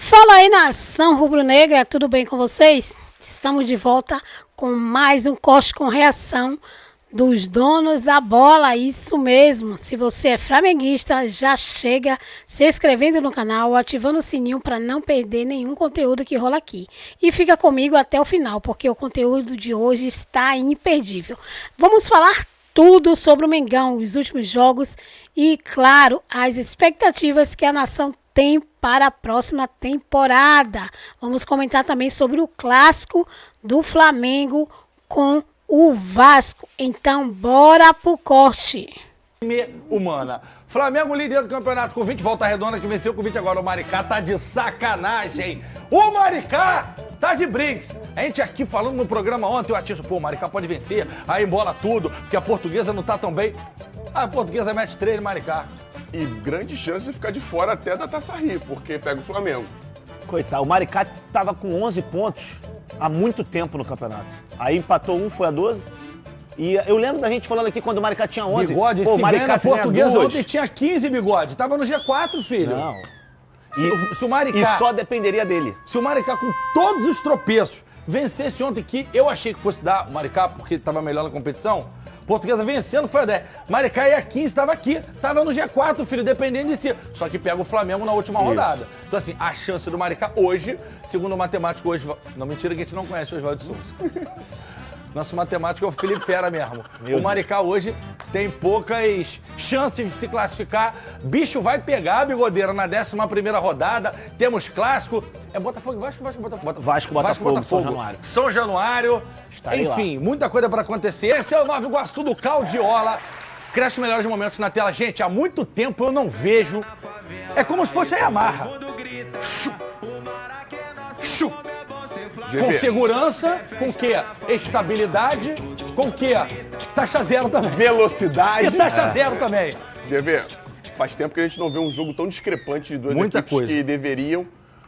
Fala aí, nação rubro-negra, tudo bem com vocês? Estamos de volta com mais um Corte com Reação dos donos da bola, isso mesmo. Se você é flamenguista, já chega se inscrevendo no canal, ativando o sininho para não perder nenhum conteúdo que rola aqui. E fica comigo até o final, porque o conteúdo de hoje está imperdível. Vamos falar tudo sobre o Mengão, os últimos jogos e, claro, as expectativas que a nação tem para a próxima temporada. Vamos comentar também sobre o clássico do Flamengo com o Vasco. Então, bora pro corte. Humana. Flamengo líder do campeonato com 20, Volta Redonda que venceu com 20 agora. O Maricá tá de sacanagem. O Maricá tá de brinks. A gente aqui falando no programa ontem, o artista, pô, o Maricá pode vencer, aí embola tudo, porque a Portuguesa não tá tão bem. A Portuguesa mete 3 no Maricá. E grande chance de ficar de fora até da Taça Rio, porque pega o Flamengo. Coitado, o Maricá tava com 11 pontos há muito tempo no campeonato. Aí empatou um, foi a 12. E eu lembro da gente falando aqui quando o Maricá tinha 11. Bigode, pô, se Maricá ganha a Portuguesa duas. ontem tinha 15, Bigode. Tava no G4, filho. Não. Se o Maricá... E só dependeria dele. Se o Maricá, com todos os tropeços, vencesse ontem, que eu achei que fosse dar o Maricá, porque estava melhor na competição, Portuguesa vencendo foi a 10. Maricá ia 15, estava aqui, estava no G4, filho, dependendo de si. Só que pega o Flamengo na última rodada. Então, assim, a chance do Maricá hoje, segundo o matemático hoje... Não, mentira que a gente não conhece o Oswaldo de Souza. Nosso matemático é o Felipe Fera mesmo. O Maricá hoje tem poucas chances de se classificar. Bicho vai pegar, Bigodeira, na 11ª rodada. Temos clássico. É Botafogo, Vasco, Botafogo. Botafogo, São Januário. São Januário. Estarei Enfim, muita coisa para acontecer. Esse é o Nova Iguaçu do Caldiola. Cresce melhores momentos na tela. Gente, há muito tempo eu não vejo. É como se fosse a Yamaha. Com segurança, com o quê? Estabilidade, com o quê? Taxa zero também. Velocidade. E taxa zero também. GV, faz tempo que a gente não vê um jogo tão discrepante de duas Muita equipes coisa. que deveriam,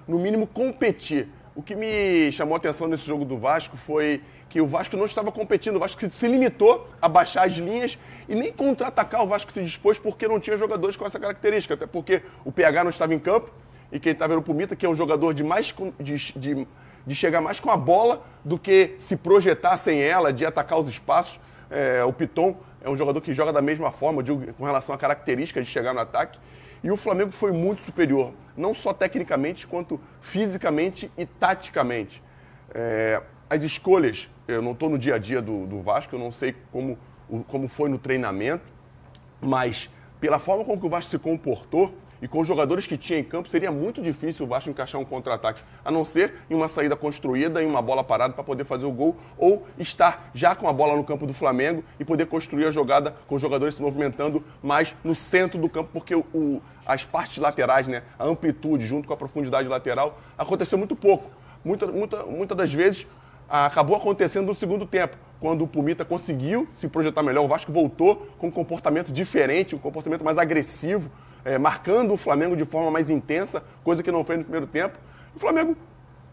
no mínimo, competir. O que me chamou a atenção nesse jogo do Vasco foi que o Vasco não estava competindo. O Vasco se limitou a baixar as linhas e nem contra-atacar o Vasco se dispôs porque não tinha jogadores com essa característica. Até porque o PH não estava em campo e quem estava era o Pumita, que é um jogador de chegar mais com a bola do que se projetar sem ela, de atacar os espaços. O Piton é um jogador que joga da mesma forma, com relação à característica de chegar no ataque. E o Flamengo foi muito superior, não só tecnicamente, quanto fisicamente e taticamente. As escolhas, eu não estou no dia a dia do Vasco, eu não sei como foi no treinamento, mas pela forma como que o Vasco se comportou, e com os jogadores que tinha em campo, seria muito difícil o Vasco encaixar um contra-ataque, a não ser em uma saída construída, em uma bola parada para poder fazer o gol, ou estar já com a bola no campo do Flamengo e poder construir a jogada com os jogadores se movimentando mais no centro do campo, porque as partes laterais, né, a amplitude junto com a profundidade lateral, aconteceu muito pouco. Muitas das vezes acabou acontecendo no segundo tempo, quando o Pumita conseguiu se projetar melhor, o Vasco voltou com um comportamento diferente, um comportamento mais agressivo, marcando o Flamengo de forma mais intensa, coisa que não fez no primeiro tempo. O Flamengo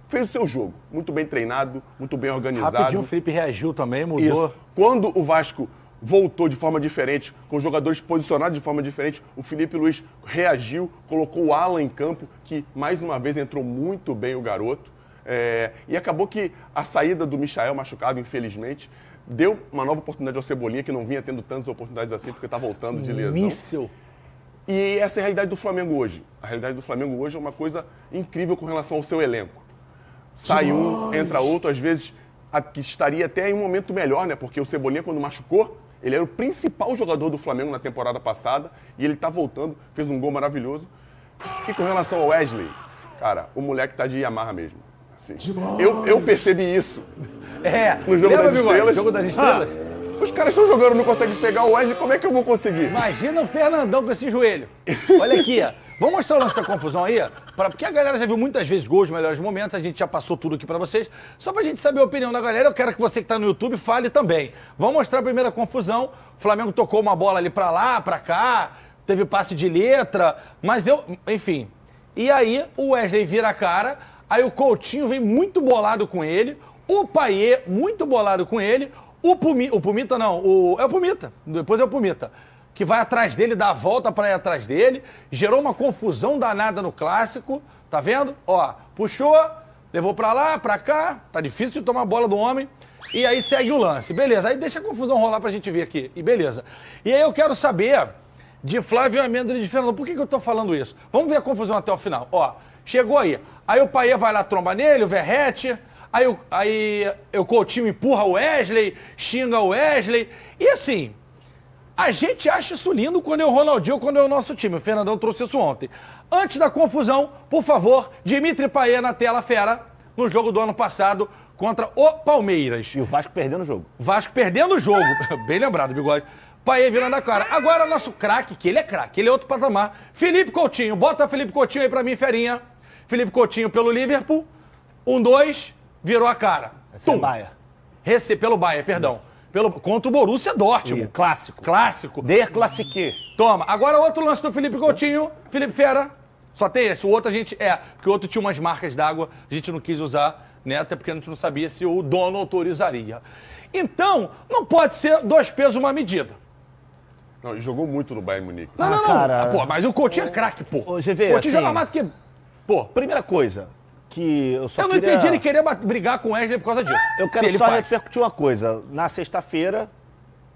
fez o seu jogo, muito bem treinado, muito bem organizado. Rapidinho o Felipe reagiu também, mudou. Isso. Quando o Vasco voltou de forma diferente, com os jogadores posicionados de forma diferente, o Felipe Luiz reagiu, colocou o Alan em campo, que mais uma vez entrou muito bem o garoto. E acabou que a saída do Michael machucado, infelizmente, deu uma nova oportunidade ao Cebolinha, que não vinha tendo tantas oportunidades assim, porque está voltando de lesão. Míssil. E essa é a realidade do Flamengo hoje. A realidade do Flamengo hoje é uma coisa incrível com relação ao seu elenco. Sai um, entra outro, às vezes que estaria até em um momento melhor, né? Porque o Cebolinha, quando machucou, ele era o principal jogador do Flamengo na temporada passada e ele está voltando, fez um gol maravilhoso. E com relação ao Wesley, cara, o moleque tá de Yamaha mesmo. Assim, eu percebi isso. No Jogo das Estrelas. Jogo das Estrelas? Os caras estão jogando, não conseguem pegar o Wesley, como é que eu vou conseguir? Imagina o Fernandão com esse joelho. Olha aqui, ó. Vamos mostrar o lance da confusão aí? Porque a galera já viu muitas vezes gols, melhores momentos, a gente já passou tudo aqui pra vocês. Só pra gente saber a opinião da galera, eu quero que você que tá no YouTube fale também. Vamos mostrar a primeira confusão. O Flamengo tocou uma bola ali pra lá, pra cá, teve passe de letra, mas enfim. E aí o Wesley vira a cara, aí o Coutinho vem muito bolado com ele, o Payet muito bolado com ele, o Pumita não, é o Pumita, depois é o Pumita, que vai atrás dele, dá a volta para ir atrás dele, gerou uma confusão danada no clássico, Tá vendo? Ó, puxou, levou pra lá, pra cá. Tá difícil de tomar a bola do homem. E aí segue o lance. Beleza, aí deixa a confusão rolar pra gente ver aqui. E beleza. E aí eu quero saber de Flávio Amêndola e de Fernando. Por que eu tô falando isso? Vamos ver a confusão até o final. Ó, chegou aí. Aí o Paê vai lá, tromba nele, o Verrete. Aí o Coutinho empurra o Wesley, xinga o Wesley. E assim, a gente acha isso lindo quando é o Ronaldinho, quando é o nosso time. O Fernandão trouxe isso ontem. Antes da confusão, por favor, Dimitri Paê na tela, fera, no jogo do ano passado contra o Palmeiras. E o Vasco perdendo o jogo. Vasco perdendo o jogo. Bem lembrado, Bigode. Paê virando a cara. Agora nosso craque, que ele é craque, ele é outro patamar. Felipe Coutinho. Bota Felipe Coutinho aí pra mim, ferinha. Felipe Coutinho pelo Liverpool. 1-2, virou a cara. Essa é o Baia. Pelo Baia, perdão. Contra o Borussia Dortmund. Clássico. Clássico. Der Classique. Toma. Agora outro lance do Felipe Coutinho. Felipe Fera. Só tem esse. O outro a gente... porque o outro tinha umas marcas d'água. A gente não quis usar, né? Até porque a gente não sabia se o dono autorizaria. Então, não pode ser 2 pesos, uma medida. Não, ele jogou muito no Bayern Munique. Não. Cara... Pô, mas o Coutinho é craque, pô. Ô, GV, Coutinho assim, joga mais do que... Pô, primeira coisa, que eu só eu não queria... entendi ele querer brigar com o Wesley por causa disso. Eu Se quero ele só faz. repercutir uma coisa. Na sexta-feira,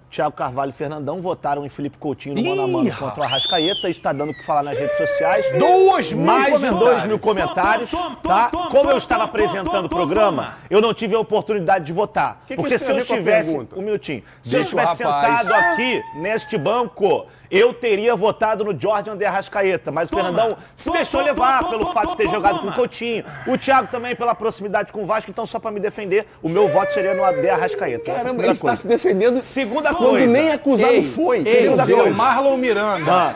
Thiago Carvalho e Fernandão votaram em Felipe Coutinho no mano a mano contra o Arrascaeta. Isso está dando o que falar nas redes sociais. 2.000 Mais de comentários. 2.000 comentários, tá? Como eu estava apresentando o programa, eu não tive a oportunidade de votar. Que Porque isso se tem a eu ver com a estivesse... pergunta? Um minutinho. Se Deixa eu estivesse o rapaz. sentado aqui, neste banco, eu teria votado no Jordan de Arrascaeta. Mas o Fernandão se deixou levar pelo fato de ter jogado com o Coutinho. O Thiago também pela proximidade com o Vasco. Então, só para me defender, o meu voto seria no de Arrascaeta. Essa é a Caramba, primeira ele está coisa. se defendendo Segunda quando coisa. nem acusado foi. Ei, Segunda viu? coisa. Marlon Miranda.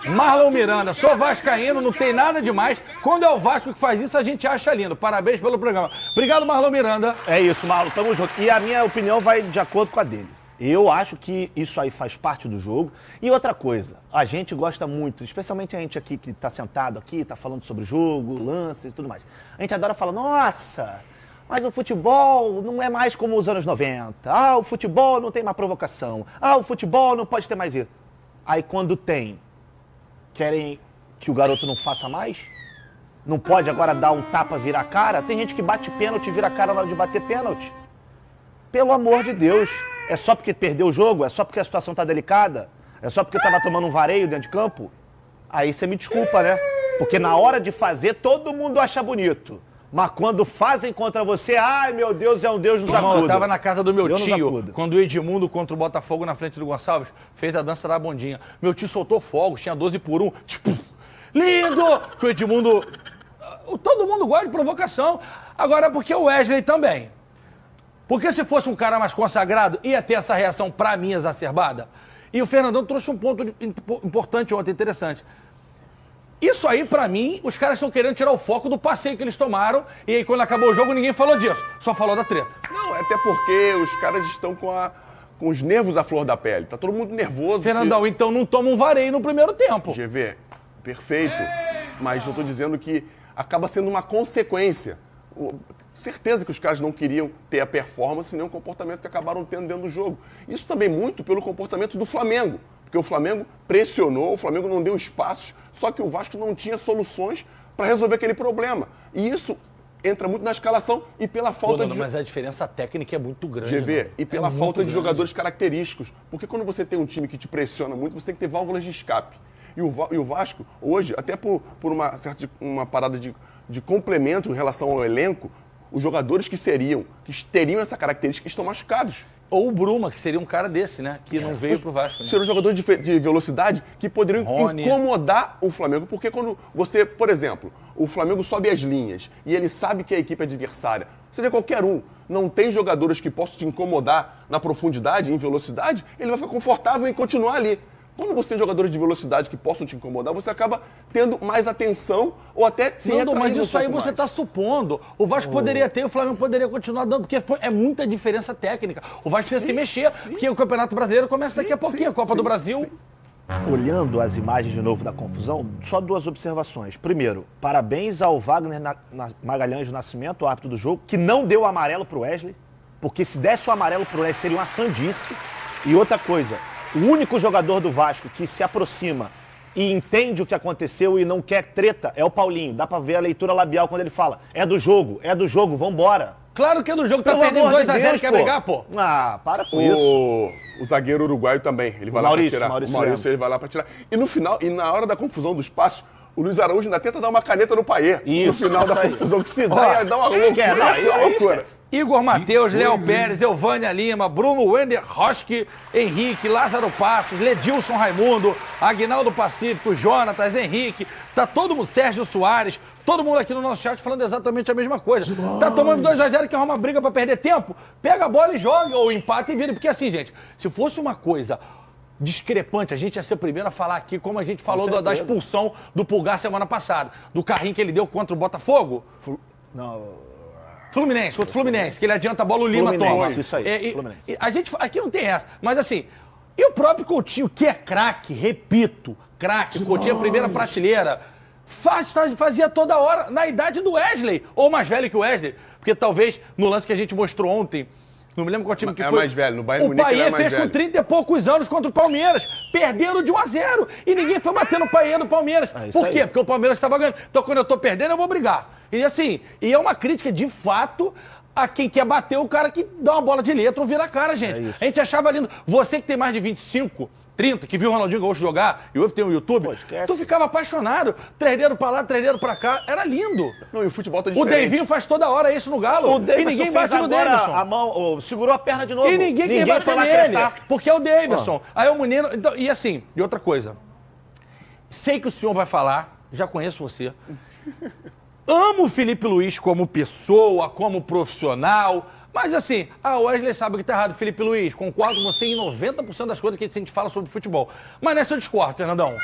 Marlon Miranda, sou vascaíno, não tem nada demais. Quando é o Vasco que faz isso, a gente acha lindo. Parabéns pelo programa. Obrigado, Marlon Miranda. É isso, Marlon, tamo junto. E a minha opinião vai de acordo com a dele. Eu acho que isso aí faz parte do jogo. E outra coisa, a gente gosta muito, especialmente a gente aqui que tá sentado aqui, tá falando sobre o jogo, lances e tudo mais. A gente adora falar, nossa, mas o futebol não é mais como os anos 90. Ah, o futebol não tem mais provocação. Ah, o futebol não pode ter mais isso. Aí quando tem, querem que o garoto não faça mais? Não pode agora dar um tapa, virar a cara? Tem gente que bate pênalti e vira a cara na hora de bater pênalti. Pelo amor de Deus. É só porque perdeu o jogo? É só porque a situação tá delicada? É só porque tava tomando um vareio dentro de campo? Aí você me desculpa, né? Porque na hora de fazer, todo mundo acha bonito. Mas quando fazem contra você, ai meu Deus, é um Deus nos Irmão, acuda. eu tava na casa do meu Deus nos tio, acuda. quando o Edmundo contra o Botafogo na frente do Gonçalves fez a dança da bondinha. Meu tio soltou fogos, tinha 12 por 1. Tipo, lindo! Que o Edmundo... Todo mundo gosta de provocação. Agora é porque o Wesley também. Porque se fosse um cara mais consagrado, ia ter essa reação, pra mim, exacerbada. E o Fernandão trouxe um ponto importante ontem, interessante. Isso aí, pra mim, os caras estão querendo tirar o foco do passeio que eles tomaram. E aí, quando acabou o jogo, ninguém falou disso. Só falou da treta. Não, até porque os caras estão com os nervos à flor da pele. Tá todo mundo nervoso. Fernandão, então não toma um vareio no primeiro tempo. GV, perfeito. Mas eu tô dizendo que acaba sendo uma consequência. Certeza que os caras não queriam ter a performance nem o comportamento que acabaram tendo dentro do jogo. Isso também muito pelo comportamento do Flamengo. Porque o Flamengo pressionou, o Flamengo não deu espaços, só que o Vasco não tinha soluções para resolver aquele problema. E isso entra muito na escalação e pela falta de... Mas a diferença técnica é muito grande. GV, mano. e pela É muito falta de grande. jogadores característicos. Porque quando você tem um time que te pressiona muito, você tem que ter válvulas de escape. E o Vasco, hoje, até por uma parada de complemento em relação ao elenco, os jogadores que teriam essa característica estão machucados. Ou o Bruma, que seria um cara desse, né? Que não veio pro Vasco. Né? Seriam jogadores de velocidade que poderiam Rony. incomodar o Flamengo. Porque quando você, por exemplo, o Flamengo sobe as linhas e ele sabe que a equipe adversária, seria qualquer um, não tem jogadores que possam te incomodar na profundidade, em velocidade, ele vai ficar confortável em continuar ali. Quando você tem jogadores de velocidade que possam te incomodar, você acaba tendo mais atenção ou até se Nando, mas retraindo um isso aí pouco você mais. está supondo. O Vasco poderia ter, o Flamengo poderia continuar dando, porque é muita diferença técnica. O Vasco precisa se mexer, porque o Campeonato Brasileiro começa daqui a pouquinho, a Copa do Brasil. Olhando as imagens de novo da confusão, só 2 observações. Primeiro, parabéns ao Wagner Magalhães do Nascimento, o árbitro do jogo, que não deu o amarelo pro Wesley, porque se desse o amarelo pro Wesley seria uma sandice. E outra coisa, o único jogador do Vasco que se aproxima e entende o que aconteceu e não quer treta é o Paulinho. Dá pra ver a leitura labial quando ele fala, é do jogo, vambora. Claro que é do jogo, tá Pelo perdendo amor de 2x0 Deus, e quer pô. brigar, pô. Ah, para com isso. O zagueiro uruguaio também, ele vai lá Maurício, pra tirar. Maurício O Maurício, Lemos. ele vai lá pra tirar. E no final, e na hora da confusão dos passos, o Luiz Araújo ainda tenta dar uma caneta no Paier. Isso, no final da isso aí. confusão que se dá, dá uma loucura. esquece, não, Isso é uma aí loucura. esquece. Igor Matheus, Léo Pérez, Elvânia Lima, Bruno Wender Roski, Henrique, Lázaro Passos, Ledilson Raimundo, Aguinaldo Pacífico, Jonatas, Henrique, tá todo mundo, Sérgio Soares, todo mundo aqui no nosso chat falando exatamente a mesma coisa. Tá tomando 2x0 que arruma briga pra perder tempo, pega a bola e joga, ou empata e vira. Porque assim, gente, se fosse uma coisa discrepante, a gente ia ser o primeiro a falar aqui, como a gente falou da expulsão do Pulgar semana passada, do carrinho que ele deu contra o Botafogo. Fluminense, contra o Fluminense, que ele adianta a bola, o Lima Fluminense, toma. isso aí, Fluminense. A gente, aqui não tem essa, mas assim, e o próprio Coutinho, que é craque, repito, craque, Coutinho é a primeira prateleira, fazia toda hora, na idade do Wesley, ou mais velho que o Wesley, porque talvez no lance que a gente mostrou ontem, não me lembro qual time que foi. Mais velho, no Bayern o Munique ele é Paier mais fez velho. com 30 e poucos anos contra o Palmeiras. Perderam de 1-0. E ninguém foi bater no Paier do Palmeiras. É isso Por quê? aí. Porque o Palmeiras estava ganhando. Então, quando eu tô perdendo, eu vou brigar. E assim, e é uma crítica, de fato, a quem quer bater o cara que dá uma bola de letra ou vira a cara, gente. É isso. A gente achava lindo. Você que tem mais de 25, 30, que viu o Ronaldinho Gaúcho jogar, e outro tem o YouTube, Pô, esquece. tu ficava apaixonado. 3 dedos pra lá, 3 dedos pra cá. Era lindo. Não, e o futebol tá O diferente. Deivinho faz toda hora isso no Galo. O Davidson e ninguém fez bate no agora Davidson. a mão, segurou a perna de novo. E ninguém quer bater foi lá nele, tretar. porque é o Davidson. Aí o menino... Então, e assim, e outra coisa. Sei que o senhor vai falar, já conheço você. Amo o Felipe Luiz como pessoa, como profissional, mas assim, a Wesley sabe que tá errado. Felipe Luiz, concordo com você em 90% das coisas que a gente fala sobre futebol. Mas nessa eu discordo, Fernandão.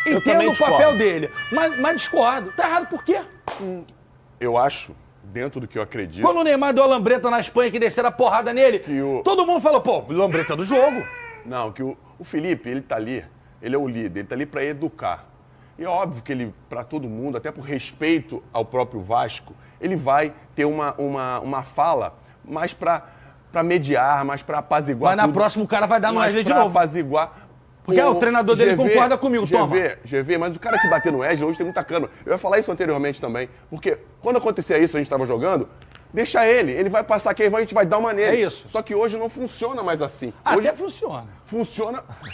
Eu Entendo também o papel discordo. dele, mas discordo. Tá errado por quê? Eu acho, dentro do que eu acredito... Quando o Neymar deu a lambreta na Espanha, que desceram a porrada nele, todo mundo falou, pô, lambreta do jogo. Não, que o Felipe, ele tá ali, ele é o líder, ele tá ali para educar. E é óbvio que ele, para todo mundo, até por respeito ao próprio Vasco, ele vai ter uma fala mais para mediar, mais para apaziguar. Mas na tudo, próxima o cara vai dar no mais Wesley de pra novo. apaziguar. Porque o treinador dele concorda comigo, toma. GV, mas o cara que bateu no Wesley hoje tem muita cana. Eu ia falar isso anteriormente também, porque quando acontecia isso, a gente estava jogando, deixa ele vai passar aqui, a gente vai dar uma nele. É isso. Só que hoje não funciona mais assim. Hoje Até funciona.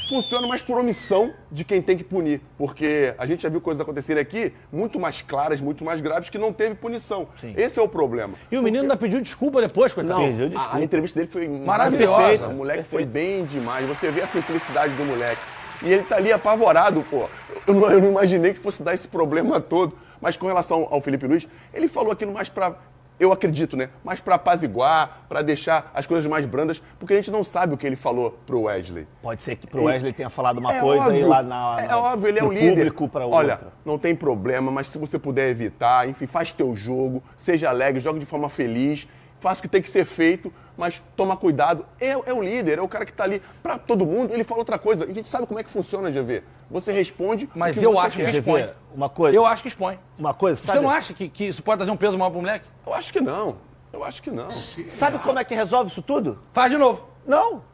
funciona mais por omissão de quem tem que punir. Porque a gente já viu coisas acontecerem aqui muito mais claras, muito mais graves, que não teve punição. Sim. Esse é o problema. E o menino ainda pediu desculpa depois, coitado. Pediu desculpa. A entrevista dele foi Maravilhosa. perfeita. O moleque foi bem demais. Você vê a simplicidade do moleque. E ele tá ali apavorado, pô. Eu não imaginei que fosse dar esse problema todo. Mas com relação ao Felipe Luiz, ele falou aquilo mais pra... Eu acredito, né? Mais pra apaziguar, pra deixar as coisas mais brandas, porque a gente não sabe o que ele falou pro Wesley. Pode ser que pro Wesley tenha falado uma coisa óbvio, e lá é óbvio, ele é o no líder. público pra Olha, outra. não tem problema, mas se você puder evitar, enfim, faz teu jogo, seja alegre, joga de forma feliz, faça o que tem que ser feito, mas toma cuidado. É o líder, é o cara que tá ali pra todo mundo. Ele fala outra coisa. A gente sabe como é que funciona, GV. Você responde Mas o que eu você acho quer. que expõe. GV, uma coisa. Eu acho que expõe. Uma coisa, sabe? Você não acha que isso pode trazer um peso maior pro moleque? Eu acho que não. Eu acho que não. Sabe como é que resolve isso tudo? Faz de novo. Não.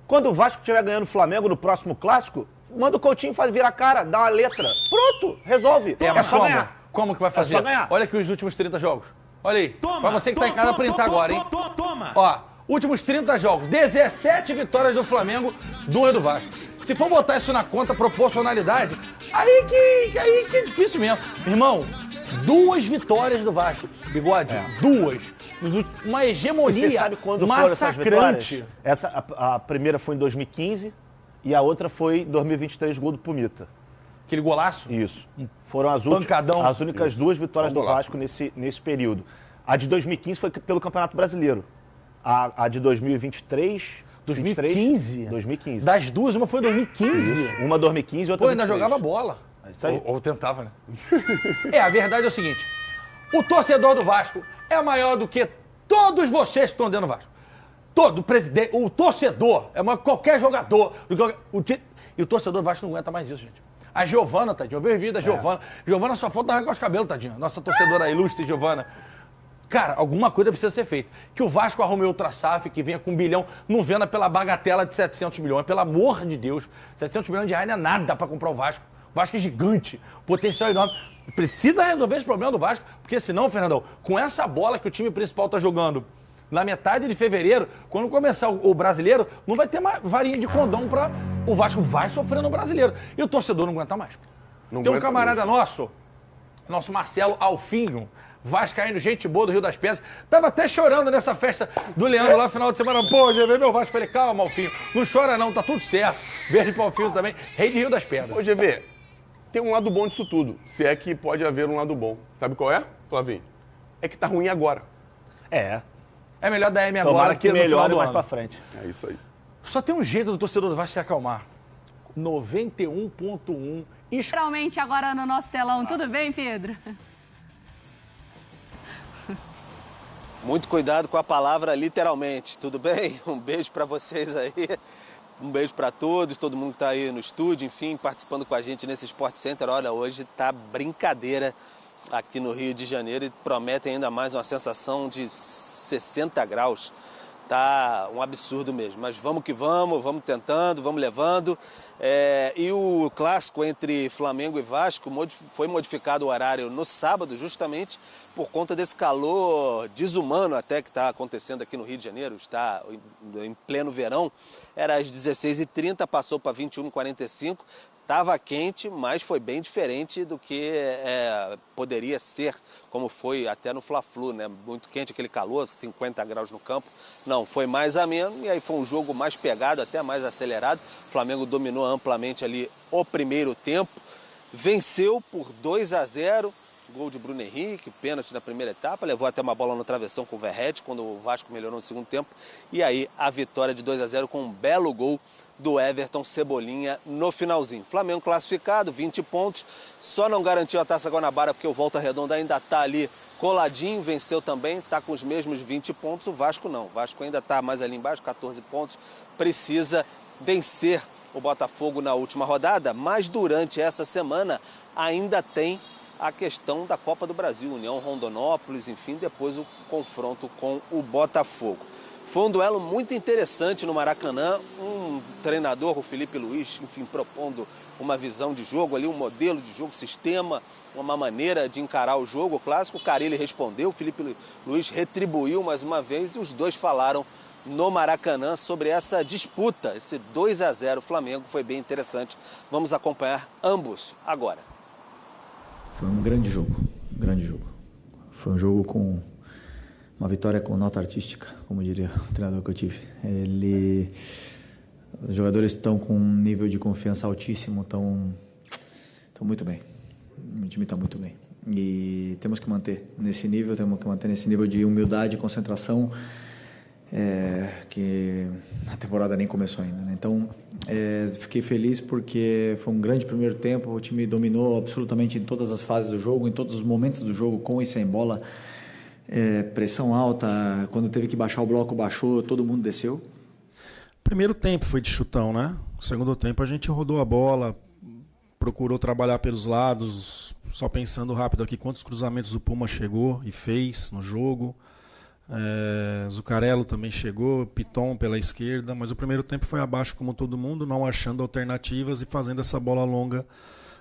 Quando o Vasco estiver ganhando o Flamengo no próximo clássico, manda o Coutinho virar a cara, dá uma letra. Pronto, resolve. Mas só como? ganhar. Como que vai fazer? só ganhar. Olha aqui os últimos 30 jogos. Olha aí. Pra você que tá em casa printar agora, hein? Ó, últimos 30 jogos. 17 vitórias do Flamengo, 2 do Vasco. Se for botar isso na conta, proporcionalidade, aí que é difícil mesmo. Irmão, 2 vitórias do Vasco. Bigode, 2. Uma hegemonia Você sabe quando foram essas massacrante. vitórias? A primeira foi em 2015 e a outra foi em 2023, gol do Pumita. Aquele golaço? Isso. Foram Pancadão. as únicas 2 vitórias do Bom golaço. Vasco nesse período. A de 2015 foi pelo Campeonato Brasileiro. A de 2023... 2015? 2015. Das duas, uma foi em 2015. Isso. Uma 2015 e outra Pô, ainda 23. jogava bola. É isso aí. Ou tentava, né? A verdade é o seguinte. O torcedor do Vasco é maior do que todos vocês que estão dentro do Vasco. Todo presidente, o torcedor é maior que qualquer jogador. E o torcedor do Vasco não aguenta mais isso, gente. A Giovana, tadinho, eu vi o vídeo da Giovana. Giovana só falta arrancar os cabelos, tadinho. Nossa torcedora ilustre, Giovana. Cara, alguma coisa precisa ser feita. Que o Vasco arrume outra SAF, que venha com 1 bilhão, não venda pela bagatela de 700 milhões. Pelo amor de Deus, 700 milhões de reais não é nada para comprar o Vasco. O Vasco é gigante, potencial enorme. Precisa resolver esse problema do Vasco, porque senão, Fernandão, com essa bola que o time principal tá jogando na metade de fevereiro, quando começar o brasileiro, não vai ter mais varinha de condão pra... O Vasco vai sofrer no brasileiro. E o torcedor não aguenta mais. Tem um camarada nosso Marcelo Alfinho, vascaíno, gente boa do Rio das Pedras, tava até chorando nessa festa do Leandro lá no final de semana. Pô, GV, meu Vasco. Falei, calma, Alfinho, não chora não, tá tudo certo. Beijo pro Alfinho também, rei de Rio das Pedras. Ô, GV, tem um lado bom disso tudo, se é que pode haver um lado bom. Sabe qual é, Flavinho? É que tá ruim agora. É melhor dar M agora. Tomara que melhore mais ano. pra frente. É isso aí. Só tem um jeito do torcedor do Vasco se acalmar. 91.1. Literalmente agora no nosso telão. Tudo bem, Pedro? Muito cuidado com a palavra literalmente, tudo bem? Um beijo para vocês aí, um beijo para todos, todo mundo que está aí no estúdio, enfim, participando com a gente nesse Sport Center. Olha, hoje tá brincadeira aqui no Rio de Janeiro e promete ainda mais uma sensação de 60 graus. Tá um absurdo mesmo, mas vamos que vamos tentando, vamos levando. E o clássico entre Flamengo e Vasco foi modificado o horário no sábado justamente por conta desse calor desumano até que está acontecendo aqui no Rio de Janeiro. Está em pleno verão, era às 16h30, passou para 21h45. Estava quente, mas foi bem diferente do que poderia ser, como foi até no Fla-Flu, né? Muito quente, aquele calor, 50 graus no campo. Não, foi mais ameno e aí foi um jogo mais pegado, até mais acelerado. O Flamengo dominou amplamente ali o primeiro tempo, venceu por 2-0. Gol de Bruno Henrique, pênalti na primeira etapa, levou até uma bola no travessão com o Verratti, quando o Vasco melhorou no segundo tempo. E aí a vitória de 2-0 com um belo gol do Everton Cebolinha no finalzinho. Flamengo classificado, 20 pontos, só não garantiu a Taça Guanabara porque o Volta Redonda ainda está ali coladinho, venceu também, está com os mesmos 20 pontos. O Vasco não, o Vasco ainda está mais ali embaixo, 14 pontos, precisa vencer o Botafogo na última rodada, mas durante essa semana ainda tem a questão da Copa do Brasil, União Rondonópolis, enfim, depois o confronto com o Botafogo. Foi um duelo muito interessante no Maracanã, um treinador, o Felipe Luiz, enfim, propondo uma visão de jogo ali, um modelo de jogo, sistema, uma maneira de encarar o jogo, o clássico. O Carille respondeu, o Felipe Luiz retribuiu mais uma vez e os dois falaram no Maracanã sobre essa disputa, esse 2-0 Flamengo, foi bem interessante. Vamos acompanhar ambos agora. Foi um grande jogo, grande jogo. Foi um jogo com uma vitória com nota artística, como diria o treinador que eu tive. Os jogadores estão com um nível de confiança altíssimo, estão muito bem. O time está muito bem. E temos que manter nesse nível de humildade e concentração, que a temporada nem começou ainda, né? Então, fiquei feliz porque foi um grande primeiro tempo, o time dominou absolutamente em todas as fases do jogo, em todos os momentos do jogo, com e sem bola, pressão alta, quando teve que baixar o bloco, baixou, todo mundo desceu. Primeiro tempo foi de chutão, né? Segundo tempo a gente rodou a bola, procurou trabalhar pelos lados, só pensando rápido aqui quantos cruzamentos o Puma chegou e fez no jogo. Zuccarello também chegou, Piton pela esquerda, mas o primeiro tempo foi abaixo como todo mundo, não achando alternativas e fazendo essa bola longa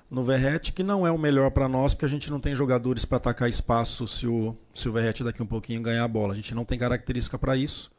no Verratti, que não é o melhor para nós, porque a gente não tem jogadores para atacar espaço se o Verratti daqui um pouquinho ganhar a bola. A gente não tem característica para isso.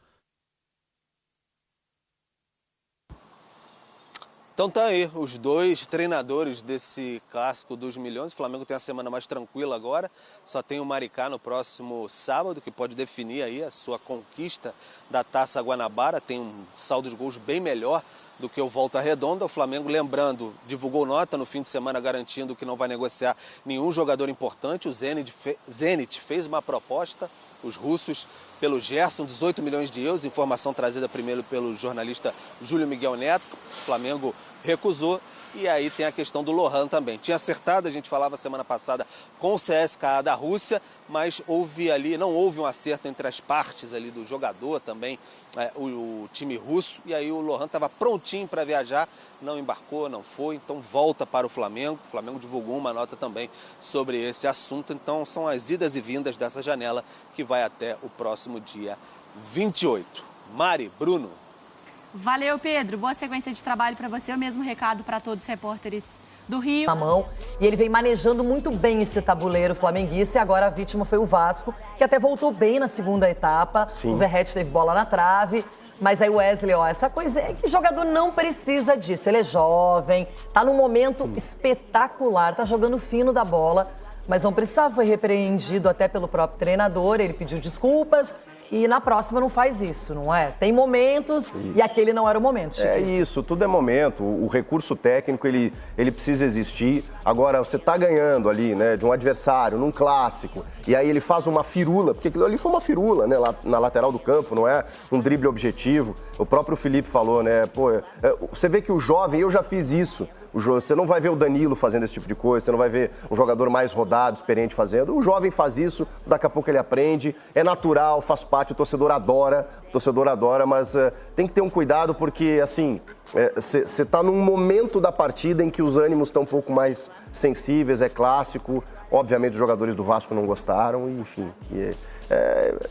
Então tá aí, os dois treinadores desse clássico dos milhões. O Flamengo tem a semana mais tranquila agora, só tem o Maricá no próximo sábado, que pode definir aí a sua conquista da Taça Guanabara. Tem um saldo de gols bem melhor do que o Volta Redonda. O Flamengo, lembrando, divulgou nota no fim de semana garantindo que não vai negociar nenhum jogador importante. O Zenit fez uma proposta, os russos, pelo Gerson, 18 milhões de euros, informação trazida primeiro pelo jornalista Júlio Miguel Neto. O Flamengo recusou. E aí tem a questão do Lohan também. Tinha acertado, a gente falava semana passada, com o CSKA da Rússia, mas não houve um acerto entre as partes ali do jogador também, o time russo. E aí o Lohan estava prontinho para viajar, não embarcou, não foi, então volta para o Flamengo. O Flamengo divulgou uma nota também sobre esse assunto. Então são as idas e vindas dessa janela que vai até o próximo dia 28. Mari, Bruno. Valeu, Pedro. Boa sequência de trabalho para você. O mesmo recado para todos os repórteres do Rio. Na mão, e ele vem manejando muito bem esse tabuleiro flamenguista, e agora a vítima foi o Vasco, que até voltou bem na segunda etapa. Sim. O Verratti teve bola na trave. Mas aí o Wesley, ó, essa coisa é que o jogador não precisa disso. Ele é jovem, tá num momento espetacular, tá jogando fino da bola, mas não precisava, foi repreendido até pelo próprio treinador, ele pediu desculpas e na próxima não faz isso, não é? Tem momentos e aquele não era o momento, Chiquito. É isso, tudo é momento. O recurso técnico, ele precisa existir. Agora, você tá ganhando ali, né, de um adversário, num clássico, e aí ele faz uma firula, porque aquilo ali foi uma firula, né, lá na lateral do campo, não é um drible objetivo. O próprio Felipe falou, né, pô, você vê que o jovem, eu já fiz isso, você não vai ver o Danilo fazendo esse tipo de coisa, você não vai ver um jogador mais rodado, experiente fazendo. O jovem faz isso, daqui a pouco ele aprende, é natural, faz parte, o torcedor adora, mas tem que ter um cuidado porque, assim, você tá num momento da partida em que os ânimos estão um pouco mais sensíveis, é clássico. Obviamente os jogadores do Vasco não gostaram, enfim.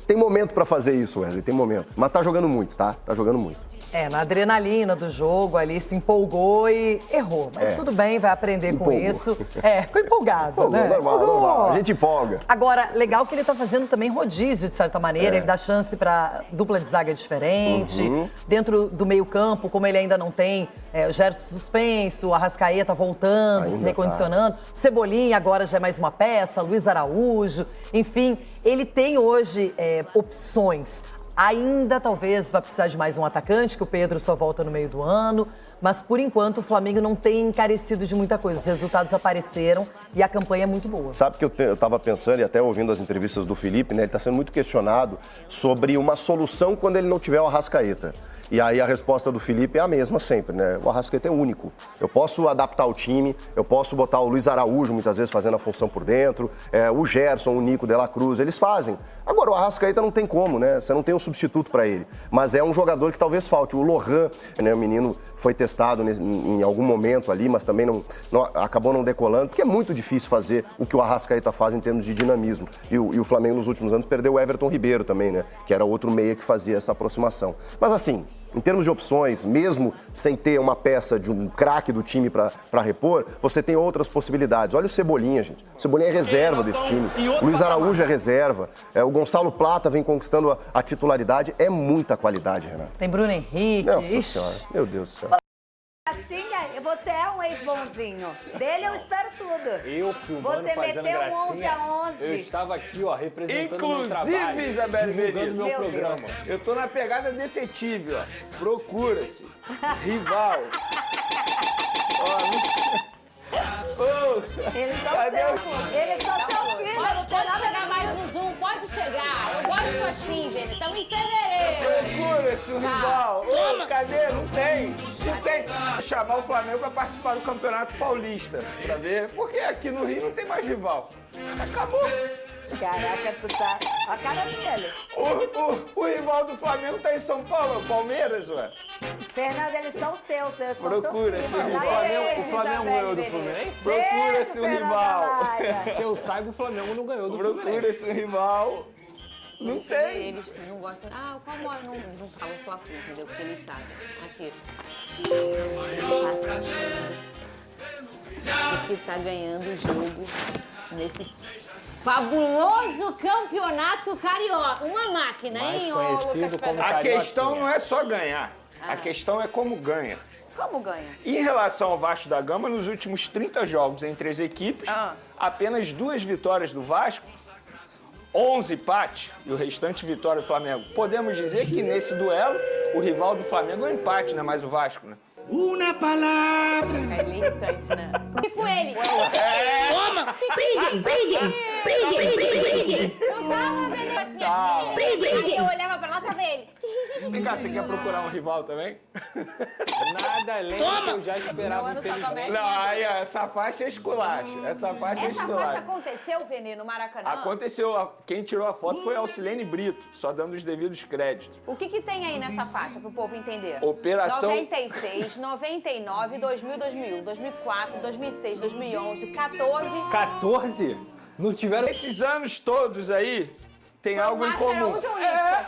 Tem momento pra fazer isso, Wesley, tem momento. Mas tá jogando muito, tá? Tá jogando muito. Na adrenalina do jogo ali, se empolgou e errou. Mas tudo bem, vai aprender com isso. Ficou empolgado, né? Normal. A gente empolga. Agora, legal que ele tá fazendo também rodízio, de certa maneira. Ele dá chance pra dupla de zaga diferente. Dentro do meio campo, como ele ainda não tem o Gerson suspenso, o Arrascaeta voltando, Ainda se recondicionando. Cebolinha agora já é mais uma peça, Luiz Araújo. Enfim, ele tem hoje opções. Ainda talvez vá precisar de mais um atacante, que o Pedro só volta no meio do ano. Mas, por enquanto, o Flamengo não tem encarecido de muita coisa. Os resultados apareceram e a campanha é muito boa. Sabe que eu estava pensando, e até ouvindo as entrevistas do Felipe, né? Ele está sendo muito questionado sobre uma solução quando ele não tiver o Arrascaeta. E aí a resposta do Felipe é a mesma sempre, né? O Arrascaeta é único. Eu posso adaptar o time, eu posso botar o Luiz Araújo muitas vezes fazendo a função por dentro, o Gerson, o Nico de la Cruz, eles fazem. Agora o Arrascaeta não tem como, né? Você não tem um substituto para ele. Mas é um jogador que talvez falte. O Lohan, né? O menino foi testado em algum momento ali, mas também acabou não decolando, porque é muito difícil fazer o que o Arrascaeta faz em termos de dinamismo. E o Flamengo nos últimos anos perdeu o Everton Ribeiro também, né? Que era outro meia que fazia essa aproximação. Mas assim, em termos de opções, mesmo sem ter uma peça de um craque do time para repor, você tem outras possibilidades. Olha o Cebolinha, gente. O Cebolinha é reserva desse time. O Luiz Araújo é reserva. O Gonçalo Plata vem conquistando a titularidade. É muita qualidade, Renato. Tem Bruno Henrique. Nossa Senhora. Meu Deus do céu. Assim, você é um ex-bonzinho. Dele eu espero tudo. Eu filmando, você fazendo meteu gracinha. 11 a 11. Eu estava aqui, ó, representando o meu trabalho. Inclusive, Isabelle divulgando meu programa. Deus. Eu tô na pegada detetive, ó. Procura-se. Rival. Eles são seu filho. Pode chegar mais no Zoom, pode chegar. Eu gosto assim, Vênia. Estamos em fevereiro. Procura-se o rival. Cadê? Não tem. Não tem. Vou chamar o Flamengo pra participar do Campeonato Paulista, pra ver. Porque aqui no Rio não tem mais rival. Acabou. Caraca, tu tá... A cara dele. O rival do Flamengo tá em São Paulo, Palmeiras, ué. Fernando, eles são seus, são seus Procura-se filhos. O Flamengo ganhou do Fluminense? Procura-se o rival. Que eu saiba, o Flamengo não ganhou do Fluminense. Procura-se o rival. Não tem. Eles não gostam. Qual mora? Não falam Fla-Flu, entendeu? Porque eles sabem. Aqui. Porque tá ganhando o jogo nesse fabuloso campeonato carioca. Uma máquina, mais hein, conhecido como A questão não é só ganhar. A questão é como ganha. Como ganha? Em relação ao Vasco da Gama, nos últimos 30 jogos entre as equipes, apenas 2 vitórias do Vasco, 11 empates e o restante vitória do Flamengo. Podemos dizer que nesse duelo, o rival do Flamengo é o empate, não é mais o Vasco, né? Uma palavra. É irritante, né? E com ele. Toma! Briguem! Eu tava vendo assim. Eu olhava pra lá, tava ele. Vem cá, você quer procurar um rival também? Nada além do que eu já esperava, infelizmente. Não, aí essa faixa é esculacho. Essa faixa aconteceu, Vênia, no Maracanã? Aconteceu. Quem tirou a foto foi a Alcilene Brito, só dando os devidos créditos. O que tem aí nessa faixa, pro povo entender? Operação... 96, 99, 2000, 2001, 2004, 2006, 2011, 14... 14? Não tiveram... Esses anos todos aí... Tem algo em comum.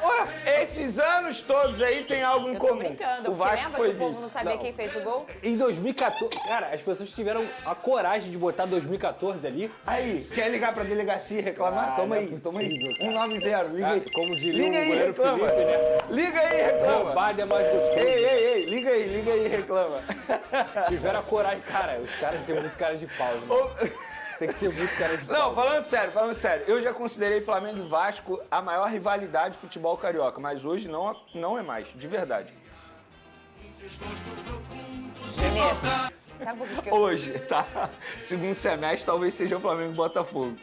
Ora, esses anos todos aí tem algo em comum. Brincando. O Vasco lembra foi que o povo vice. não sabia quem fez o gol? Em 2014, cara, as pessoas tiveram a coragem de botar 2014 ali. Aí, quer ligar pra delegacia e reclamar? Toma aí, toma aí. 190, liga aí. Como diria Liga o aí, goleiro reclama. Felipe, né? Liga aí, reclama. Roubado é mais gostoso. Ei, liga aí, reclama. Tiveram a coragem. Cara, os caras têm muito cara de pau, né? Tem que ser muito cara de pau. Não, falando sério, eu já considerei Flamengo e Vasco a maior rivalidade de futebol carioca, mas hoje não é mais, de verdade. Sabe por que eu... Hoje, tá? Segundo semestre, talvez seja o Flamengo e Botafogo.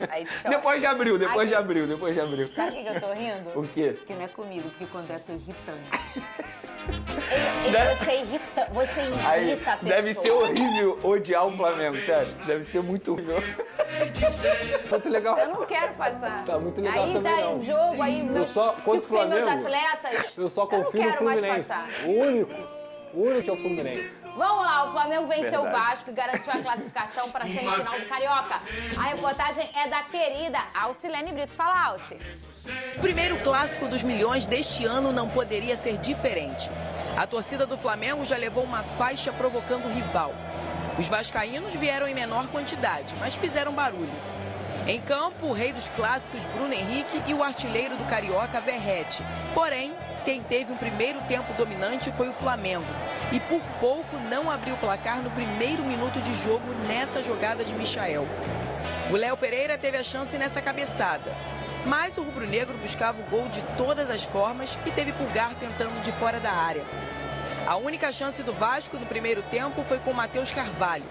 Aí, Depois de abril. Sabe por que eu tô rindo? O quê? Porque não é comigo, porque quando eu tô irritante. Você Aí, irrita a pessoa. deve ser horrível odiar o Flamengo, sério. Deve ser muito horrível. Muito legal. Eu não quero passar. Tá muito legal aí também, dá não. um jogo, aí Eu só, contra o fico sem meus Flamengo, atletas. eu só confio no quero mais Fluminense. passar. O único é o Fluminense. Vamos lá, o Flamengo venceu Verdade. o Vasco e garantiu a classificação para a semifinal do Carioca. A reportagem é da querida Alcilene Brito. Fala, Alci. O primeiro clássico dos milhões deste ano não poderia ser diferente. A torcida do Flamengo já levou uma faixa provocando o rival. Os vascaínos vieram em menor quantidade, mas fizeram barulho. Em campo, o rei dos clássicos, Bruno Henrique, e o artilheiro do Carioca, Verratti. Porém, quem teve um primeiro tempo dominante foi o Flamengo. E por pouco não abriu o placar no primeiro minuto de jogo nessa jogada de Michael. O Léo Pereira teve a chance nessa cabeçada. Mas o rubro-negro buscava o gol de todas as formas e teve Pulgar tentando de fora da área. A única chance do Vasco no primeiro tempo foi com o Matheus Carvalho.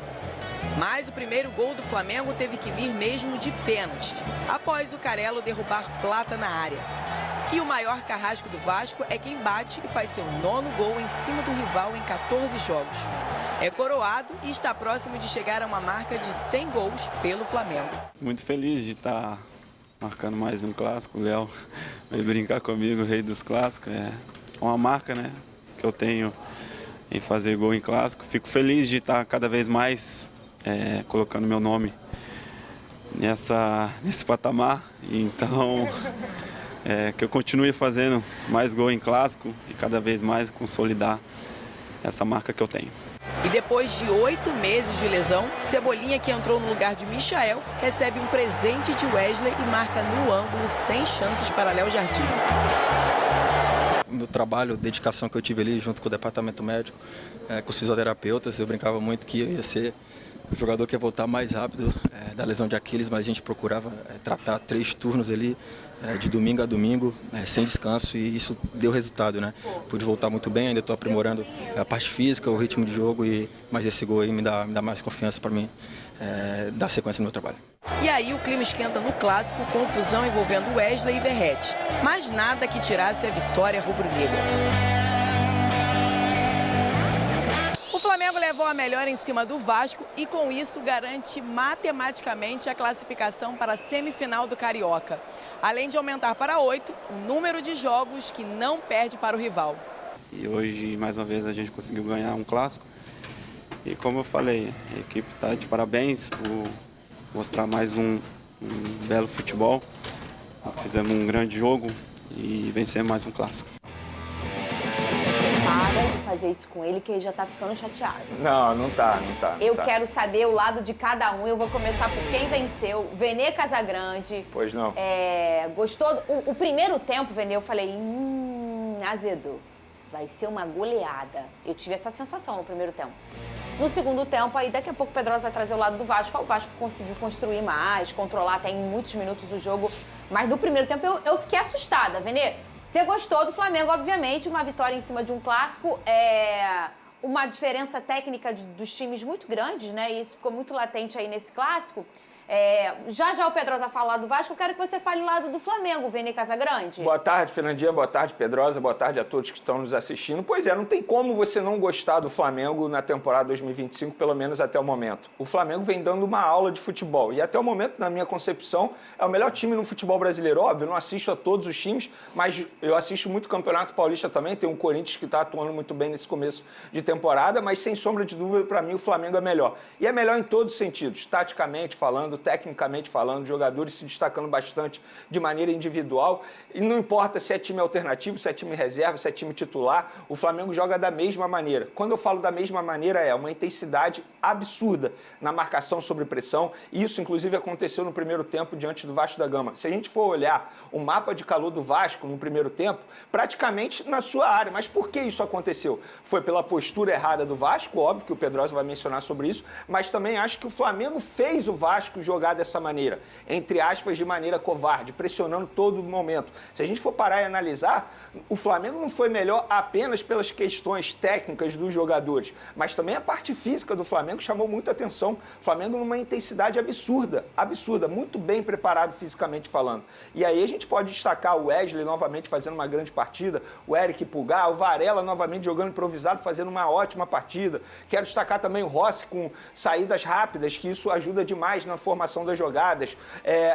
Mas o primeiro gol do Flamengo teve que vir mesmo de pênalti, após o Carello derrubar Plata na área. E o maior carrasco do Vasco é quem bate e faz seu 9º gol em cima do rival em 14 jogos. É coroado e está próximo de chegar a uma marca de 100 gols pelo Flamengo. Muito feliz de estar marcando mais um clássico. O Léo veio brincar comigo, o rei dos clássicos. É uma marca, né, que eu tenho em fazer gol em clássico. Fico feliz de estar cada vez mais colocando meu nome nesse patamar. Então, que eu continue fazendo mais gol em clássico e cada vez mais consolidar essa marca que eu tenho. E depois de 8 meses de lesão, Cebolinha, que entrou no lugar de Michael, recebe um presente de Wesley e marca no ângulo sem chances para Léo Jardim. O meu trabalho, a dedicação que eu tive ali junto com o departamento médico, com os fisioterapeutas, eu brincava muito que eu ia ser o jogador que ia voltar mais rápido da lesão de Aquiles, mas a gente procurava tratar 3 turnos ali, de domingo a domingo, sem descanso, e isso deu resultado, né? Pude voltar muito bem, ainda estou aprimorando a parte física, o ritmo de jogo, mas esse gol aí me dá mais confiança para mim dar sequência no meu trabalho. E aí o clima esquenta no clássico, confusão envolvendo Wesley e Verratti, mas nada que tirasse a vitória rubro-negra. O Flamengo levou a melhor em cima do Vasco e, com isso, garante matematicamente a classificação para a semifinal do Carioca. Além de aumentar para 8 o número de jogos que não perde para o rival. E hoje, mais uma vez, a gente conseguiu ganhar um clássico. E como eu falei, a equipe está de parabéns por mostrar mais um belo futebol. Fizemos um grande jogo e vencemos mais um clássico. Para de fazer isso com ele, que ele já tá ficando chateado. Não tá. Eu quero saber o lado de cada um. Eu vou começar por quem venceu. Vene Casagrande. Pois não. Gostou? O primeiro tempo, Vene, eu falei, azedou. Vai ser uma goleada. Eu tive essa sensação no primeiro tempo. No segundo tempo, aí daqui a pouco o Pedrosa vai trazer o lado do Vasco. O Vasco conseguiu construir mais, controlar até em muitos minutos o jogo. Mas no primeiro tempo eu fiquei assustada, Vene. Você gostou do Flamengo, obviamente, uma vitória em cima de um clássico, uma diferença técnica dos times muito grande, né? E isso ficou muito latente aí nesse clássico. Já o Pedrosa fala lá do Vasco, eu quero que você fale lá do Flamengo, Vene Casagrande. Boa tarde, Fernandinha, boa tarde, Pedrosa, boa tarde a todos que estão nos assistindo. Pois não tem como você não gostar do Flamengo na temporada 2025, pelo menos até o momento. O Flamengo vem dando uma aula de futebol e até o momento, na minha concepção, é o melhor time no futebol brasileiro. Óbvio, eu não assisto a todos os times, mas eu assisto muito o Campeonato Paulista também, tem um Corinthians que está atuando muito bem nesse começo de temporada, mas sem sombra de dúvida, para mim, o Flamengo é melhor. E é melhor em todos os sentidos, taticamente falando, tecnicamente falando, jogadores se destacando bastante de maneira individual. E não importa se é time alternativo, se é time reserva, se é time titular, o Flamengo joga da mesma maneira. Quando eu falo da mesma maneira, é uma intensidade absurda na marcação sobre pressão. Isso, inclusive, aconteceu no primeiro tempo diante do Vasco da Gama. Se a gente for olhar o mapa de calor do Vasco no primeiro tempo, praticamente na sua área. Mas por que isso aconteceu? Foi pela postura errada do Vasco, óbvio que o Pedrosa vai mencionar sobre isso, mas também acho que o Flamengo fez o Vasco jogar dessa maneira, entre aspas, de maneira covarde, pressionando todo momento. Se a gente for parar e analisar, o Flamengo não foi melhor apenas pelas questões técnicas dos jogadores, mas também a parte física do Flamengo chamou muita atenção. O Flamengo numa intensidade absurda, muito bem preparado fisicamente falando. E aí a gente pode destacar o Wesley novamente fazendo uma grande partida, o Eric Pulgar, o Varela novamente jogando improvisado, fazendo uma ótima partida. Quero destacar também o Rossi com saídas rápidas, que isso ajuda demais na formação das jogadas.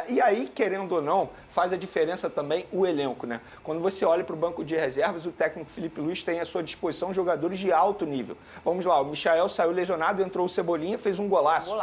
E aí, querendo ou não, faz a diferença também o elenco, né? Quando você olha para o banco de reservas, o técnico Felipe Luiz tem à sua disposição jogadores de alto nível. Vamos lá, o Michael saiu lesionado, entrou o Cebolinha, fez um golaço.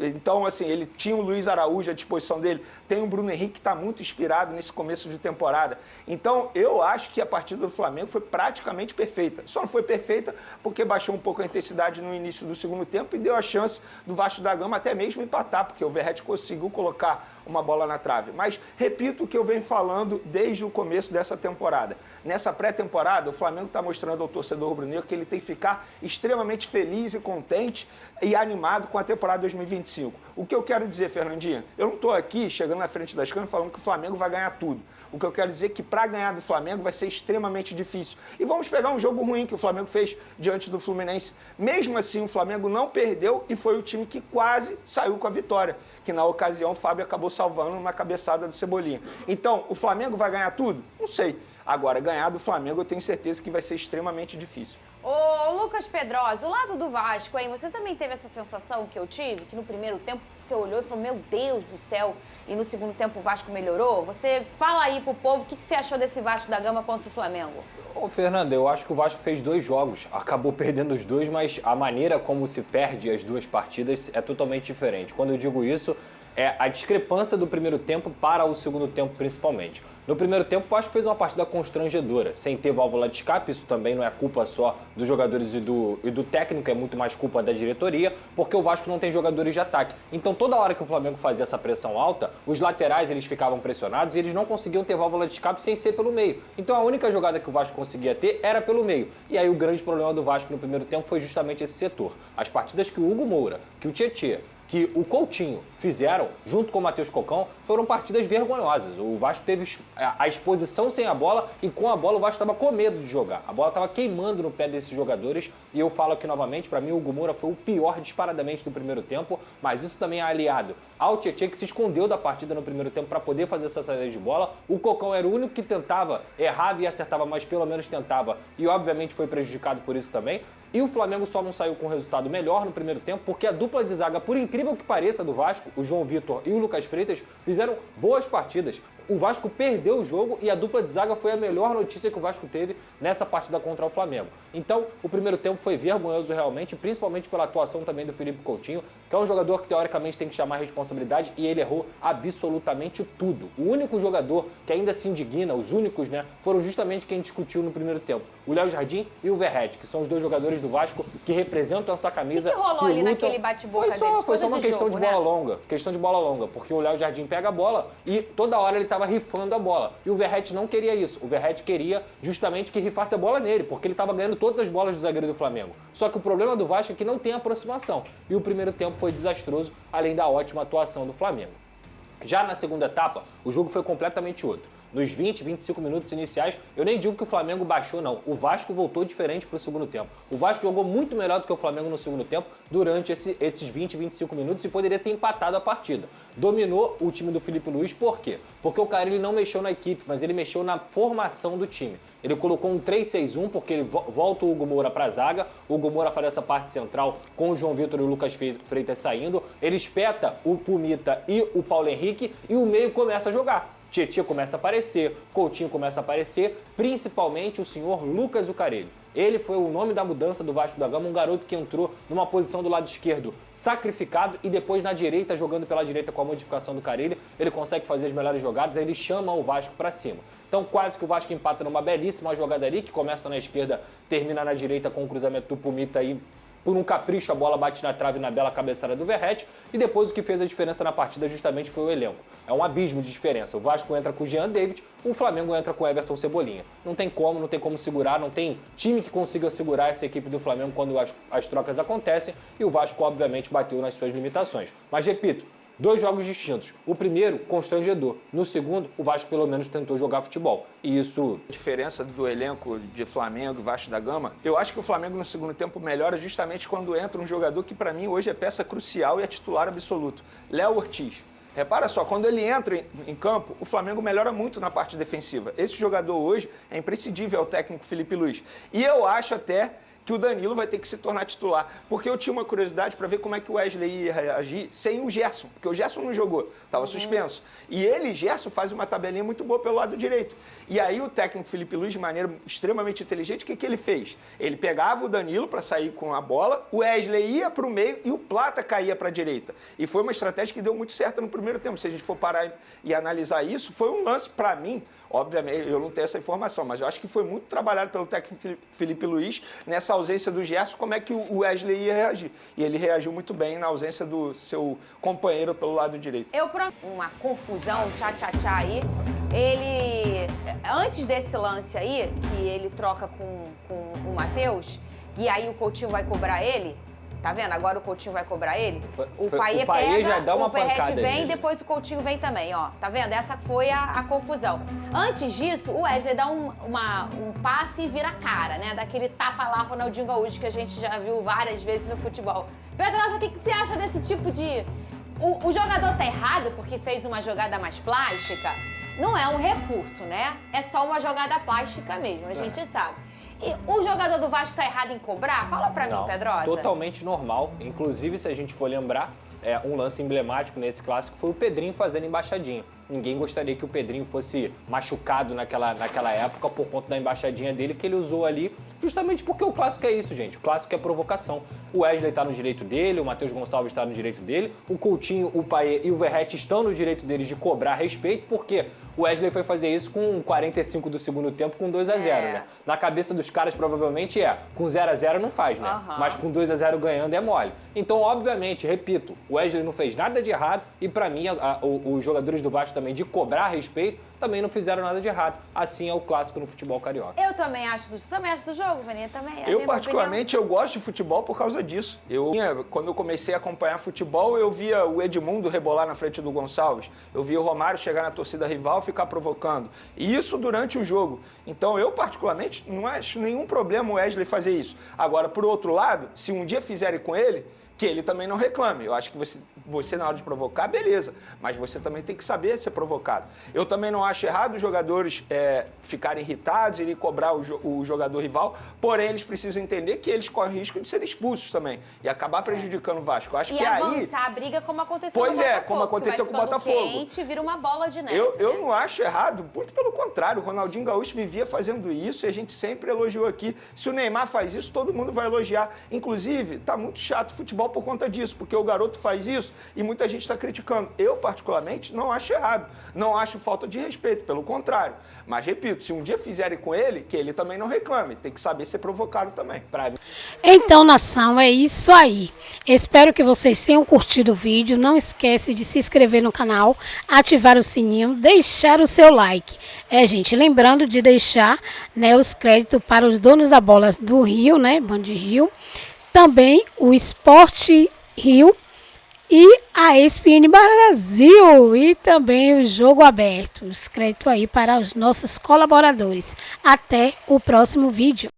Então, assim, ele tinha o Luiz Araújo à disposição dele, tem o Bruno Henrique que está muito inspirado nesse começo de temporada. Então, eu acho que a partida do Flamengo foi praticamente perfeita. Só não foi perfeita porque baixou um pouco a intensidade no início do segundo tempo e deu a chance do Vasco da Gama até mesmo empatar, porque o Verratti conseguiu colocar uma bola na trave. Mas repito o que eu venho falando desde o começo dessa temporada. Nessa pré-temporada, o Flamengo está mostrando ao torcedor rubro-negro que ele tem que ficar extremamente feliz e contente e animado com a temporada 2025. O que eu quero dizer, Fernandinha? Eu não estou aqui chegando na frente das câmeras falando que o Flamengo vai ganhar tudo. O que eu quero dizer é que para ganhar do Flamengo vai ser extremamente difícil. E vamos pegar um jogo ruim que o Flamengo fez diante do Fluminense. Mesmo assim, o Flamengo não perdeu e foi o time que quase saiu com a vitória. Que na ocasião o Fábio acabou salvando uma cabeçada do Cebolinha. Então, o Flamengo vai ganhar tudo? Não sei. Agora, ganhar do Flamengo eu tenho certeza que vai ser extremamente difícil. Ô, Lucas Pedrosa, o lado do Vasco, hein? Você também teve essa sensação que eu tive? Que no primeiro tempo você olhou e falou, meu Deus do céu, e no segundo tempo o Vasco melhorou? Você fala aí pro povo, o que você achou desse Vasco da Gama contra o Flamengo? Ô, Fernanda, eu acho que o Vasco fez 2 jogos, acabou perdendo os 2, mas a maneira como se perde as 2 partidas é totalmente diferente. Quando eu digo isso, é a discrepância do primeiro tempo para o segundo tempo, principalmente. No primeiro tempo, o Vasco fez uma partida constrangedora, sem ter válvula de escape. Isso também não é culpa só dos jogadores e do técnico, é muito mais culpa da diretoria, porque o Vasco não tem jogadores de ataque. Então, toda hora que o Flamengo fazia essa pressão alta, os laterais eles ficavam pressionados e eles não conseguiam ter válvula de escape sem ser pelo meio. Então, a única jogada que o Vasco conseguia ter era pelo meio. E aí, o grande problema do Vasco no primeiro tempo foi justamente esse setor. As partidas que o Hugo Moura, que o Tietê, que o Coutinho fizeram, junto com o Matheus Cocão, foram partidas vergonhosas. O Vasco teve a exposição sem a bola e com a bola o Vasco estava com medo de jogar. A bola estava queimando no pé desses jogadores e eu falo aqui novamente, para mim o Hugo Moura foi o pior disparadamente do primeiro tempo, mas isso também é aliado ao Tietê, que se escondeu da partida no primeiro tempo para poder fazer essa saída de bola. O Cocão era o único que tentava, errava e acertava, mas pelo menos tentava e obviamente foi prejudicado por isso também. E o Flamengo só não saiu com um resultado melhor no primeiro tempo porque a dupla de zaga, por incrível que pareça, do Vasco, o João Vitor e o Lucas Freitas, fizeram boas partidas. O Vasco perdeu o jogo e a dupla de zaga foi a melhor notícia que o Vasco teve nessa partida contra o Flamengo. Então, o primeiro tempo foi vergonhoso realmente, principalmente pela atuação também do Felipe Coutinho, que é um jogador que teoricamente tem que chamar a responsabilidade e ele errou absolutamente tudo. O único jogador que ainda se indigna, os únicos, né, foram justamente quem discutiu no primeiro tempo. O Léo Jardim e o Verratti, que são os 2 jogadores do Vasco que representam essa camisa. O que rolou ali naquele bate-boca deles? Foi só uma questão de bola longa. longa. Questão de bola longa, porque o Léo Jardim pega a bola e toda hora ele estava rifando a bola. E o Verratti não queria isso. O Verratti queria justamente que rifasse a bola nele, porque ele estava ganhando todas as bolas do zagueiro do Flamengo. Só que o problema do Vasco é que não tem aproximação. E o primeiro tempo foi desastroso, além da ótima atuação do Flamengo. Já na segunda etapa, o jogo foi completamente outro. Nos 20, 25 minutos iniciais, eu nem digo que o Flamengo baixou, não. O Vasco voltou diferente para o segundo tempo. O Vasco jogou muito melhor do que o Flamengo no segundo tempo durante esses 20, 25 minutos e poderia ter empatado a partida. Dominou o time do Felipe Luiz, por quê? Porque o Carille não mexeu na equipe, mas ele mexeu na formação do time. Ele colocou um 3-6-1, porque ele volta o Hugo Moura para a zaga, o Hugo Moura faz essa parte central com o João Vitor e o Lucas Freitas saindo, ele espeta o Pumita e o Paulo Henrique e o meio começa a jogar. Tietchan começa a aparecer, Coutinho começa a aparecer, principalmente o senhor Lucas Zucarelli. Ele foi o nome da mudança do Vasco da Gama, um garoto que entrou numa posição do lado esquerdo sacrificado e depois na direita, jogando pela direita com a modificação do Carille, ele consegue fazer as melhores jogadas, ele chama o Vasco para cima. Então quase que o Vasco empata numa belíssima jogada ali, que começa na esquerda, termina na direita com o cruzamento do Pumita aí. Por um capricho, a bola bate na trave na bela cabeçada do Verratti. E depois o que fez a diferença na partida justamente foi o elenco. É um abismo de diferença. O Vasco entra com o Jean David, o Flamengo entra com o Everton Cebolinha. Não tem como segurar, não tem time que consiga segurar essa equipe do Flamengo quando as trocas acontecem. E o Vasco, obviamente, bateu nas suas limitações. Mas, repito, 2 jogos distintos. O primeiro, constrangedor. No segundo, o Vasco pelo menos tentou jogar futebol. E isso... A diferença do elenco de Flamengo e Vasco da Gama, eu acho que o Flamengo no segundo tempo melhora justamente quando entra um jogador que para mim hoje é peça crucial e é titular absoluto. Léo Ortiz. Repara só, quando ele entra em campo, o Flamengo melhora muito na parte defensiva. Esse jogador hoje é imprescindível ao técnico Felipe Luiz. E eu acho até que o Danilo vai ter que se tornar titular. Porque eu tinha uma curiosidade para ver como é que o Wesley ia reagir sem o Gerson. Porque o Gerson não jogou, estava suspenso. E ele, Gerson, faz uma tabelinha muito boa pelo lado direito. E aí o técnico Felipe Luiz, de maneira extremamente inteligente, o que ele fez? Ele pegava o Danilo para sair com a bola, o Wesley ia para o meio e o Plata caía para a direita. E foi uma estratégia que deu muito certo no primeiro tempo. Se a gente for parar e analisar isso, foi um lance para mim. Obviamente, eu não tenho essa informação, mas eu acho que foi muito trabalhado pelo técnico Felipe Luiz nessa ausência do Gerson, como é que o Wesley ia reagir. E ele reagiu muito bem na ausência do seu companheiro pelo lado direito. Uma confusão, tchá-tchá-tchá aí. Ele, antes desse lance aí, que ele troca com o Matheus, e aí o Coutinho vai cobrar ele, tá vendo? Agora o Coutinho vai cobrar ele. O Payet pega, já dá uma o Verratti vem, nele. depois o Coutinho vem também, ó. Tá vendo? Essa foi a confusão. Antes disso, o Wesley dá um passe e vira a cara, né? Daquele tapa lá, Ronaldinho Gaúcho, que a gente já viu várias vezes no futebol. Pedrosa, o que você acha desse tipo de... O jogador tá errado porque fez uma jogada mais plástica? Não é um recurso, né? É só uma jogada plástica mesmo, a gente sabe. E o jogador do Vasco tá errado em cobrar? Fala pra mim, Pedrosa. Totalmente normal. Inclusive, se a gente for lembrar, um lance emblemático nesse clássico foi o Pedrinho fazendo embaixadinha. Ninguém gostaria que o Pedrinho fosse machucado naquela época por conta da embaixadinha dele que ele usou ali, justamente porque o clássico é isso, gente. O clássico é provocação. O Wesley tá no direito dele, o Matheus Gonçalves está no direito dele, o Coutinho, o Payet e o Verratti estão no direito deles de cobrar respeito, porque o Wesley foi fazer isso com 45 do segundo tempo com 2-0, né? Na cabeça dos caras, provavelmente com 0-0 não faz, né? Mas com 2-0 ganhando é mole. Então, obviamente, repito, o Wesley não fez nada de errado e pra mim, os jogadores do Vasco também de cobrar respeito, também não fizeram nada de errado. Assim é o clássico no futebol carioca. Eu também acho do jogo, Vaninha, também. Eu, particularmente, eu gosto de futebol por causa disso. Quando eu comecei a acompanhar futebol, eu via o Edmundo rebolar na frente do Gonçalves. Eu via o Romário chegar na torcida rival e ficar provocando. E isso durante o jogo. Então, eu, particularmente, não acho nenhum problema o Wesley fazer isso. Agora, por outro lado, se um dia fizerem com ele, que ele também não reclame. Eu acho que você na hora de provocar, beleza, mas você também tem que saber ser provocado. Eu também não acho errado os jogadores ficarem irritados, irem cobrar o jogador rival, porém eles precisam entender que eles correm risco de serem expulsos também e acabar prejudicando o Vasco. Eu acho que avançar a briga como aconteceu com o Botafogo. Botafogo. Como aconteceu com o Botafogo. Quente, vira uma bola de neve. Eu não acho errado, muito pelo contrário. O Ronaldinho Gaúcho vivia fazendo isso e a gente sempre elogiou aqui. Se o Neymar faz isso, todo mundo vai elogiar. Inclusive, tá muito chato o futebol por conta disso, porque o garoto faz isso e muita gente está criticando. Eu, particularmente, não acho errado. Não acho falta de respeito, pelo contrário. Mas, repito, se um dia fizerem com ele, que ele também não reclame. Tem que saber ser provocado também. Então, nação, é isso aí. Espero que vocês tenham curtido o vídeo. Não esquece de se inscrever no canal, ativar o sininho, deixar o seu like. Gente, lembrando de deixar, né, os créditos para os donos da bola do Rio, né, Band Rio. Também o Esporte Rio e a ESPN Brasil e também o Jogo Aberto. Escrito aí para os nossos colaboradores. Até o próximo vídeo.